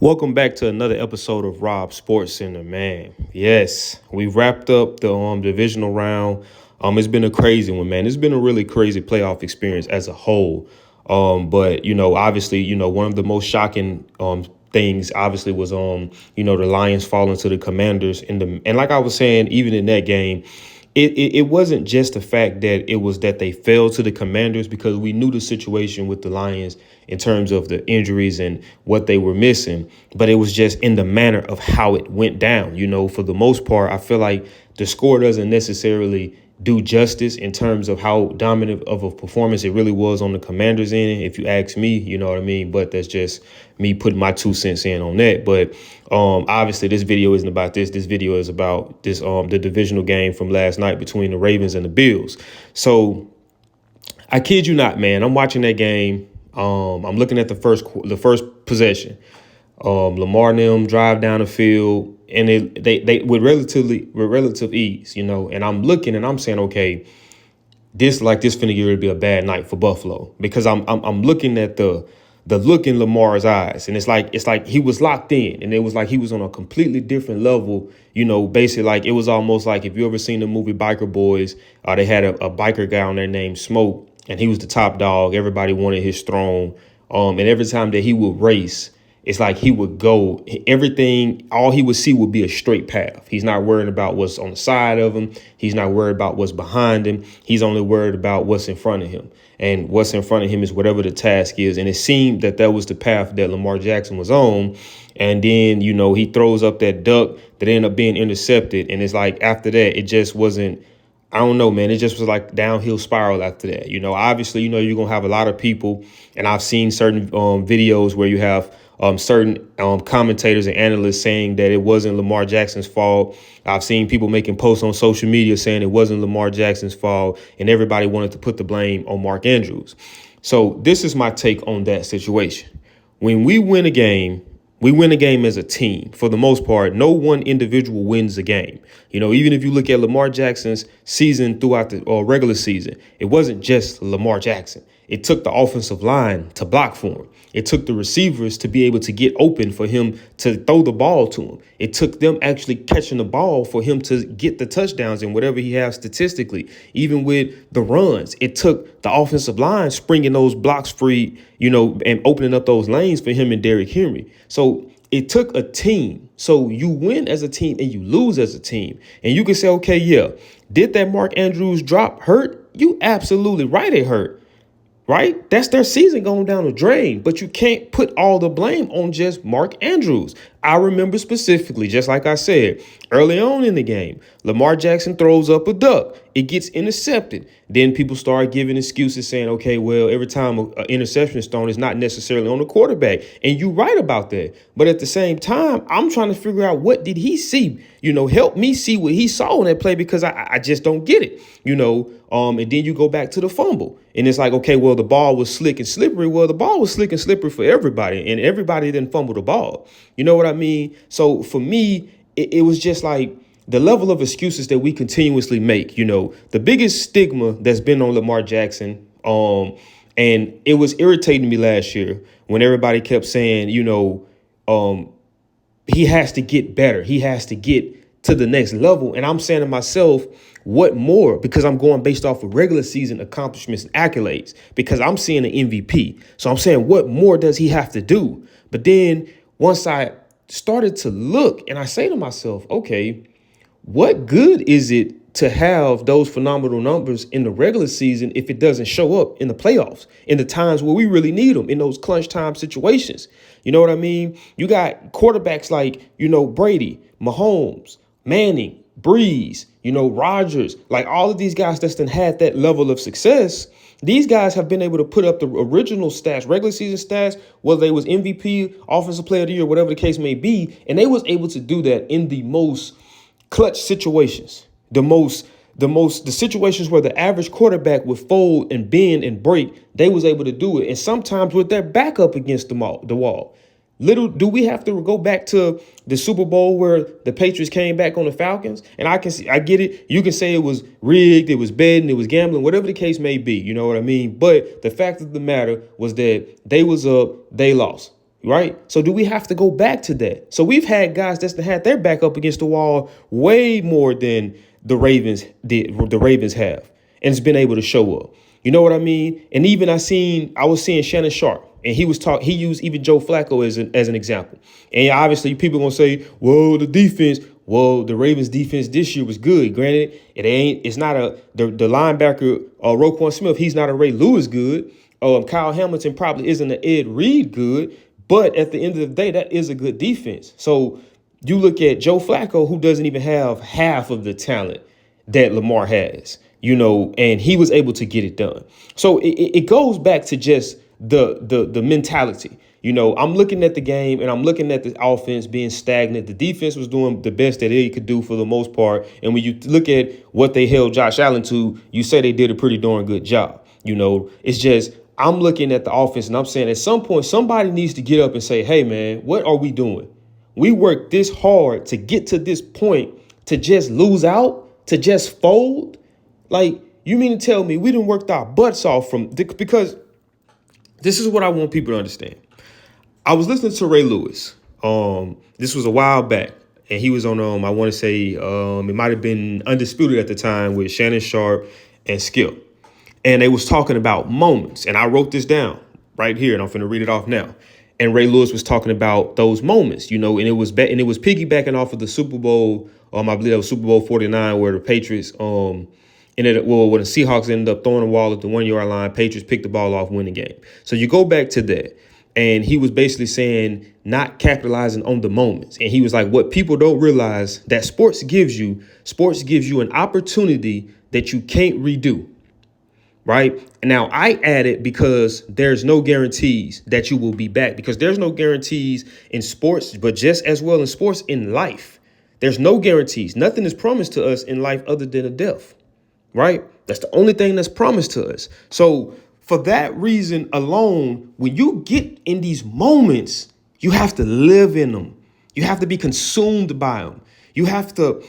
Welcome back to another episode of Rob Sports Center, man. Yes, we wrapped up the divisional round. It's been a crazy one, man. It's been a really crazy playoff experience as a whole. But obviously, one of the most shocking things obviously was the Lions falling to the Commanders and like I was saying, even in that game. It wasn't just the fact that it was that they fell to the Commanders, because we knew the situation with the Lions in terms of the injuries and what they were missing. But it was just in the manner of how it went down. For the most part, I feel like the score doesn't necessarily do justice in terms of how dominant of a performance it really was on the Commanders' end, if you ask me, you know what I mean? But that's just me putting my 2 cents in on that. But obviously this video isn't about this. This video is about this the divisional game from last night between the Ravens and the Bills. So I kid you not, man, I'm watching that game. I'm looking at the first possession. Lamar and them drive down the field, and they with relative ease, and I'm looking and I'm saying, okay, this finna get to be a bad night for Buffalo, because I'm looking at the look in Lamar's eyes, and it's like he was locked in, and it was like he was on a completely different level, basically. Like, it was almost like, if you ever seen the movie Biker Boys, they had a biker guy on there named Smoke, and he was the top dog. Everybody wanted his throne. And every time that he would race, it's like he would go, everything, all he would see would be a straight path. He's not worried about what's on the side of him. He's not worried about what's behind him. He's only worried about what's in front of him. And what's in front of him is whatever the task is. And it seemed that was the path that Lamar Jackson was on. And then, he throws up that duck that ended up being intercepted. And it's like, after that, it just wasn't, I don't know, man. It just was like downhill spiral after that. Obviously, you're going to have a lot of people. And I've seen certain videos where you have certain commentators and analysts saying that it wasn't Lamar Jackson's fault. I've seen people making posts on social media saying it wasn't Lamar Jackson's fault, and everybody wanted to put the blame on Mark Andrews. So this is my take on that situation. When we win a game, we win a game as a team. For the most part, no one individual wins a game. Even if you look at Lamar Jackson's season throughout the regular season, it wasn't just Lamar Jackson. It took the offensive line to block for him. It took the receivers to be able to get open for him to throw the ball to him. It took them actually catching the ball for him to get the touchdowns and whatever he has statistically. Even with the runs, it took the offensive line springing those blocks free, and opening up those lanes for him and Derrick Henry. So it took a team. So you win as a team and you lose as a team. And you can say, okay, yeah, did that Mark Andrews drop hurt? You absolutely right, it hurt. Right? That's their season going down the drain. But you can't put all the blame on just Mark Andrews. I remember specifically, just like I said, early on in the game, Lamar Jackson throws up a duck. It gets intercepted. Then people start giving excuses saying, okay, well, every time an interception is thrown, it's not necessarily on the quarterback. And you're right about that. But at the same time, I'm trying to figure out, what did he see? Help me see what he saw in that play, because I just don't get it, and then you go back to the fumble. And it's like, okay, well, the ball was slick and slippery. Well, the ball was slick and slippery for everybody, and everybody didn't fumble the ball. You know what I mean? So for me, it was just like the level of excuses that we continuously make. The biggest stigma that's been on Lamar Jackson, and it was irritating me last year when everybody kept saying, he has to get better. He has to get to the next level. And I'm saying to myself, what more? Because I'm going based off of regular season accomplishments and accolades, because I'm seeing an MVP. So I'm saying, what more does he have to do? But then once I started to look, and I say to myself, okay, what good is it to have those phenomenal numbers in the regular season if it doesn't show up in the playoffs, in the times where we really need them, in those clutch time situations? You know what I mean? You got quarterbacks like, Brady, Mahomes, Manning, Breeze, Rodgers, like all of these guys that's had that level of success. These guys have been able to put up the original stats, regular season stats, whether they was MVP, offensive player of the year, whatever the case may be. And they was able to do that in the most clutch situations, the situations where the average quarterback would fold and bend and break. They was able to do it. And sometimes with their back up against the wall. Little do we have to go back to the Super Bowl where the Patriots came back on the Falcons. And I get it. You can say it was rigged, it was betting, it was gambling, whatever the case may be. You know what I mean? But the fact of the matter was that they was up, they lost. right? So do we have to go back to that? So we've had guys that's had their back up against the wall way more than the Ravens did, the Ravens have, and it's been able to show up. You know what I mean? And even I was seeing Shannon Sharp, and he used even Joe Flacco as an example. And obviously people gonna say, well, the defense, well, the Ravens defense this year was good. Granted, it's not the linebacker, Roquan Smith, he's not a Ray Lewis good. Kyle Hamilton probably isn't an Ed Reed good, but at the end of the day, that is a good defense. So you look at Joe Flacco, who doesn't even have half of the talent that Lamar has, and he was able to get it done. So it goes back to just the mentality. I'm looking at the game and I'm looking at the offense being stagnant. The defense was doing the best that they could do for the most part. And when you look at what they held Josh Allen to, you say they did a pretty darn good job. It's just I'm looking at the offense and I'm saying at some point somebody needs to get up and say, hey, man, what are we doing? We worked this hard to get to this point to just lose out, to just fold. Like, you mean to tell me we didn't work our butts off because this is what I want people to understand. I was listening to Ray Lewis. This was a while back, and he was on, I want to say it might have been Undisputed at the time with Shannon Sharp and Skip. And they was talking about moments. And I wrote this down right here, and I'm finna read it off now. And Ray Lewis was talking about those moments, and it was piggybacking off of the Super Bowl. I believe that was Super Bowl 49, where the Patriots, when the Seahawks ended up throwing the ball at the 1 yard line, Patriots picked the ball off, win the game. So you go back to that. And he was basically saying not capitalizing on the moments. And he was like, what people don't realize that sports gives you an opportunity that you can't redo. Right. And now I added because there's no guarantees that you will be back, because there's no guarantees in sports, but just as well in sports in life. There's no guarantees. Nothing is promised to us in life other than a death. Right. That's the only thing that's promised to us. So for that reason alone, when you get in these moments, you have to live in them. You have to be consumed by them. You have to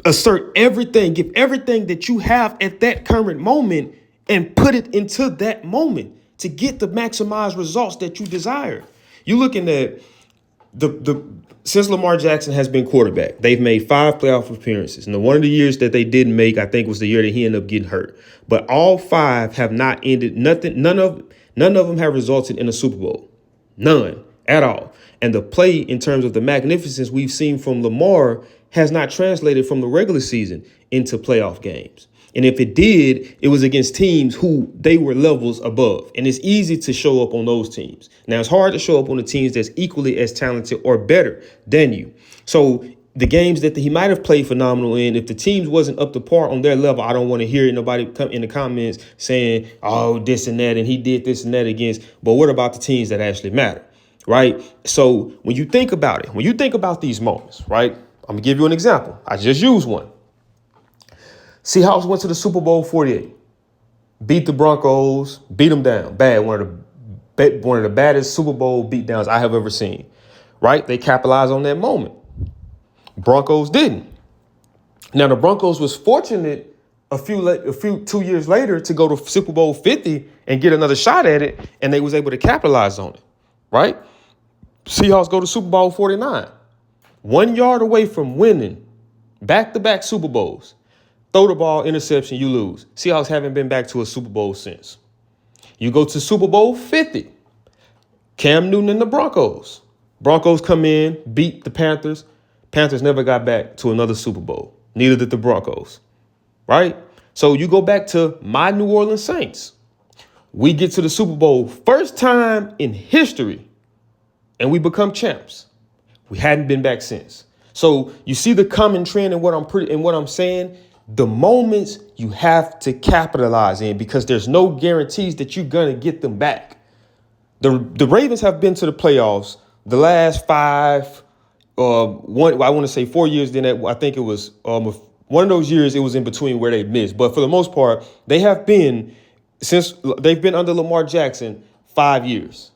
assert everything, give everything that you have at that current moment and put it into that moment to get the maximized results that you desire. You're looking at since Lamar Jackson has been quarterback, they've made 5 playoff appearances. And one of the years that they didn't make, I think, was the year that he ended up getting hurt. But all 5 have not ended. None of them have resulted in a Super Bowl. None at all. And the play in terms of the magnificence we've seen from Lamar has not translated from the regular season into playoff games. And if it did, it was against teams who they were levels above. And it's easy to show up on those teams. Now, it's hard to show up on the teams that's equally as talented or better than you. So the games that he might have played phenomenal in, if the teams wasn't up to par on their level, I don't want to hear nobody come in the comments saying, oh, this and that, and he did this and that against. But what about the teams that actually matter? Right. So when you think about it, when you think about these moments, right, I'm going to give you an example. I just used one. Seahawks went to the Super Bowl 48, beat the Broncos, beat them down. Bad. One of the baddest Super Bowl beatdowns I have ever seen. Right. They capitalized on that moment. Broncos didn't. Now, the Broncos was fortunate a few 2 years later to go to Super Bowl 50 and get another shot at it. And they was able to capitalize on it. Right. Seahawks go to Super Bowl 49, 1 yard away from winning back-to-back Super Bowls. Throw the ball, interception, you lose. Seahawks haven't been back to a Super Bowl since. You go to Super Bowl 50, Cam Newton and the Broncos. Broncos come in, beat the Panthers. Panthers never got back to another Super Bowl. Neither did the Broncos. Right? So you go back to my New Orleans Saints. We get to the Super Bowl, first time in history, and we become champs. We hadn't been back since. So you see the common trend in what I'm saying. The moments you have to capitalize in, because there's no guarantees that you're gonna get them back. The Ravens have been to the playoffs the last 5, I want to say 4 years. Then I think it was one of those years. It was in between where they missed, but for the most part, they have been since they've been under Lamar Jackson 5 years.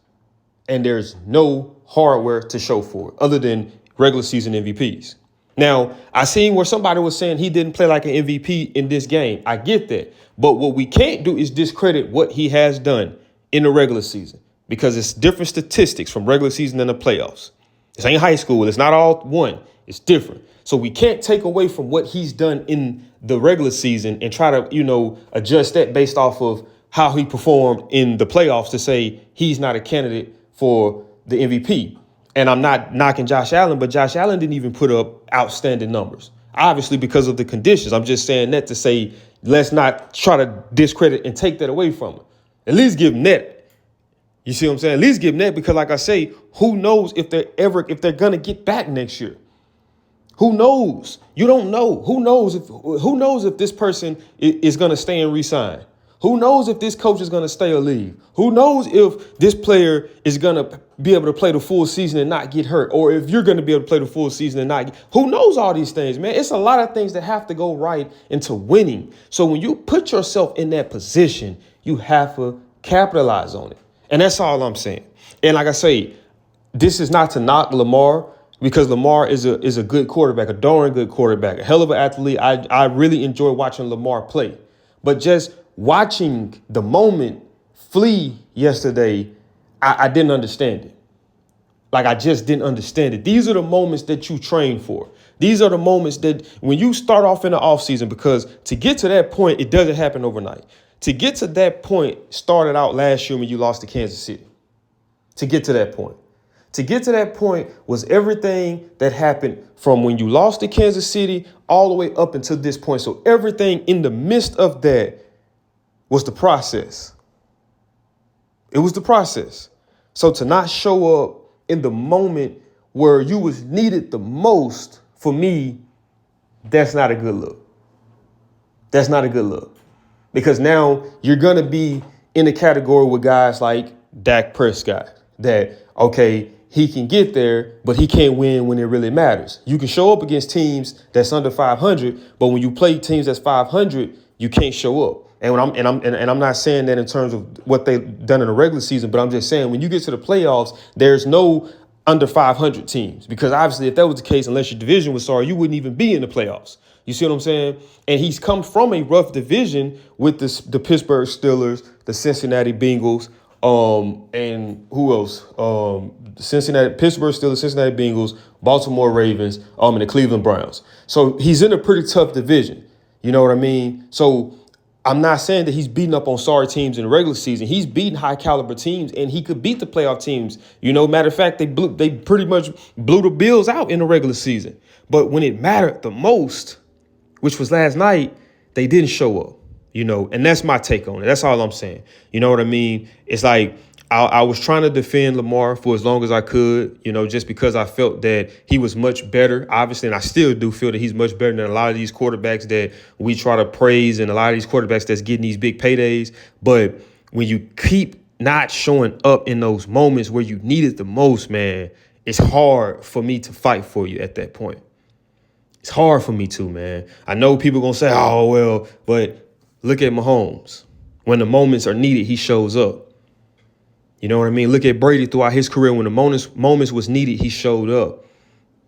And there's no hardware to show for it other than regular season MVPs. Now, I seen where somebody was saying he didn't play like an MVP in this game. I get that. But what we can't do is discredit what he has done in the regular season. because it's different statistics from regular season and the playoffs. This ain't high school. It's not all one. It's different. So we can't take away from what he's done in the regular season and try to, adjust that based off of how he performed in the playoffs to say he's not a candidate for the MVP. And I'm not knocking Josh Allen, but Josh Allen didn't even put up outstanding numbers, obviously because of the conditions. I'm just saying that to say, let's not try to discredit and take that away from him. At least give him that. You see what I'm saying? At least give him that, because like I say, who knows if they're going to get back next year? Who knows? You don't know. Who knows if this person is going to stay and resign? Who knows if this coach is going to stay or leave? Who knows if this player is going to be able to play the full season and not get hurt? Or if you're going to be able to play the full season and not get... Who knows all these things, man? It's a lot of things that have to go right into winning. So when you put yourself in that position, you have to capitalize on it. And that's all I'm saying. And like I say, this is not to knock Lamar, because Lamar is a good quarterback, a darn good quarterback, a hell of an athlete. I really enjoy watching Lamar play. But just watching the moment flee yesterday, I didn't understand it. Like, I just didn't understand it. These are the moments that you train for. These are the moments that when you start off in the offseason, because to get to that point, it doesn't happen overnight. To get to that point started out last year when you lost to Kansas City. To get to that point. To get to that point was everything that happened from when you lost to Kansas City all the way up until this point. So everything in the midst of that was the process. It was the process. So to not show up in the moment where you was needed the most, for me, that's not a good look. That's not a good look. Because now you're going to be in a category with guys like Dak Prescott that, okay, he can get there, but he can't win when it really matters. You can show up against teams that's under 500, but when you play teams that's 500, you can't show up. And I'm not saying that in terms of what they've done in the regular season, but I'm just saying when you get to the playoffs, there's no under 500 teams, because obviously if that was the case, unless your division was sorry, you wouldn't even be in the playoffs. You see what I'm saying? And he's come from a rough division with the Pittsburgh Steelers, the Cincinnati Bengals, and who else? Pittsburgh Steelers, Cincinnati Bengals, Baltimore Ravens, and the Cleveland Browns. So he's in a pretty tough division. You know what I mean? So I'm not saying that he's beating up on sorry teams in the regular season. He's beating high caliber teams, and he could beat the playoff teams. Matter of fact, they pretty much blew the Bills out in the regular season. But when it mattered the most, which was last night, they didn't show up, and that's my take on it. That's all I'm saying. You know what I mean? It's like I was trying to defend Lamar for as long as I could, just because I felt that he was much better, obviously, and I still do feel that he's much better than a lot of these quarterbacks that we try to praise and a lot of these quarterbacks that's getting these big paydays. But when you keep not showing up in those moments where you need it the most, man, it's hard for me to fight for you at that point. It's hard for me too, man. I know people going to say, oh, well, but look at Mahomes. When the moments are needed, he shows up. You know what I mean? Look at Brady throughout his career. When the moments was needed, he showed up.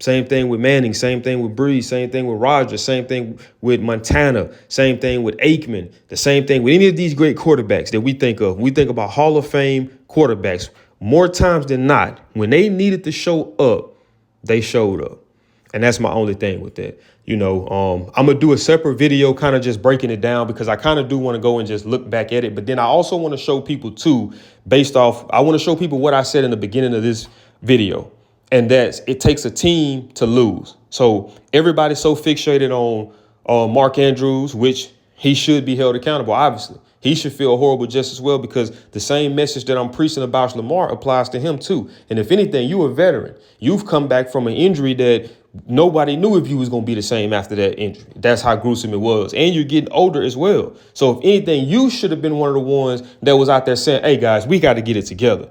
Same thing with Manning. Same thing with Breeze. Same thing with Rodgers. Same thing with Montana. Same thing with Aikman. The same thing with any of these great quarterbacks that we think of. We think about Hall of Fame quarterbacks. More times than not, when they needed to show up, they showed up. And that's my only thing with that. I'm going to do a separate video kind of just breaking it down, because I kind of do want to go and just look back at it. But then I also want to show people, too, I want to show people what I said in the beginning of this video. And that's it takes a team to lose. So everybody's so fixated on Mark Andrews, which he should be held accountable, obviously. He should feel horrible just as well, because the same message that I'm preaching about Lamar applies to him, too. And if anything, you're a veteran. You've come back from an injury that nobody knew if you was going to be the same after that injury. That's how gruesome it was. And you're getting older as well. So if anything, you should have been one of the ones that was out there saying, hey, guys, we got to get it together.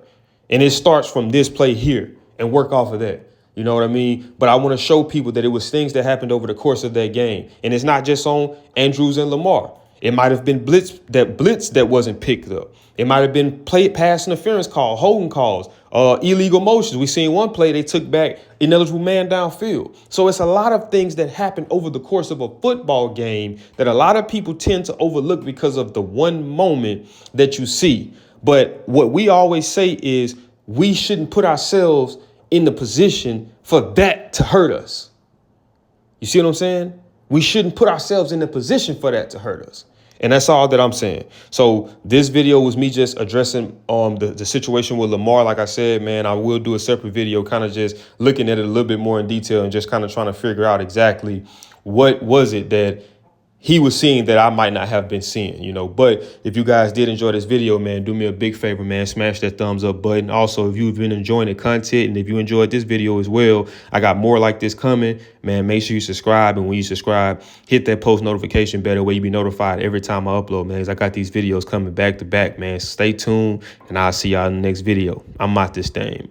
And it starts from this play here and work off of that. You know what I mean? But I want to show people that it was things that happened over the course of that game. And it's not just on Andrews and Lamar. It might have been blitz that wasn't picked up. It might have been pass interference call, holding calls, illegal motions. We seen one play they took back ineligible man downfield. So it's a lot of things that happen over the course of a football game that a lot of people tend to overlook because of the one moment that you see. But what we always say is we shouldn't put ourselves in the position for that to hurt us. You see what I'm saying? We shouldn't put ourselves in the position for that to hurt us. And that's all that I'm saying. So this video was me just addressing the situation with Lamar. Like I said, man, I will do a separate video kind of just looking at it a little bit more in detail and just kind of trying to figure out exactly what was it that he was seeing that I might not have been seeing, But if you guys did enjoy this video, man, do me a big favor, man. Smash that thumbs up button. Also, if you've been enjoying the content and if you enjoyed this video as well, I got more like this coming, man. Make sure you subscribe. And when you subscribe, hit that post notification bell where you be notified every time I upload, man. 'Cause I got these videos coming back to back, man. Stay tuned and I'll see y'all in the next video. I'm out this thing.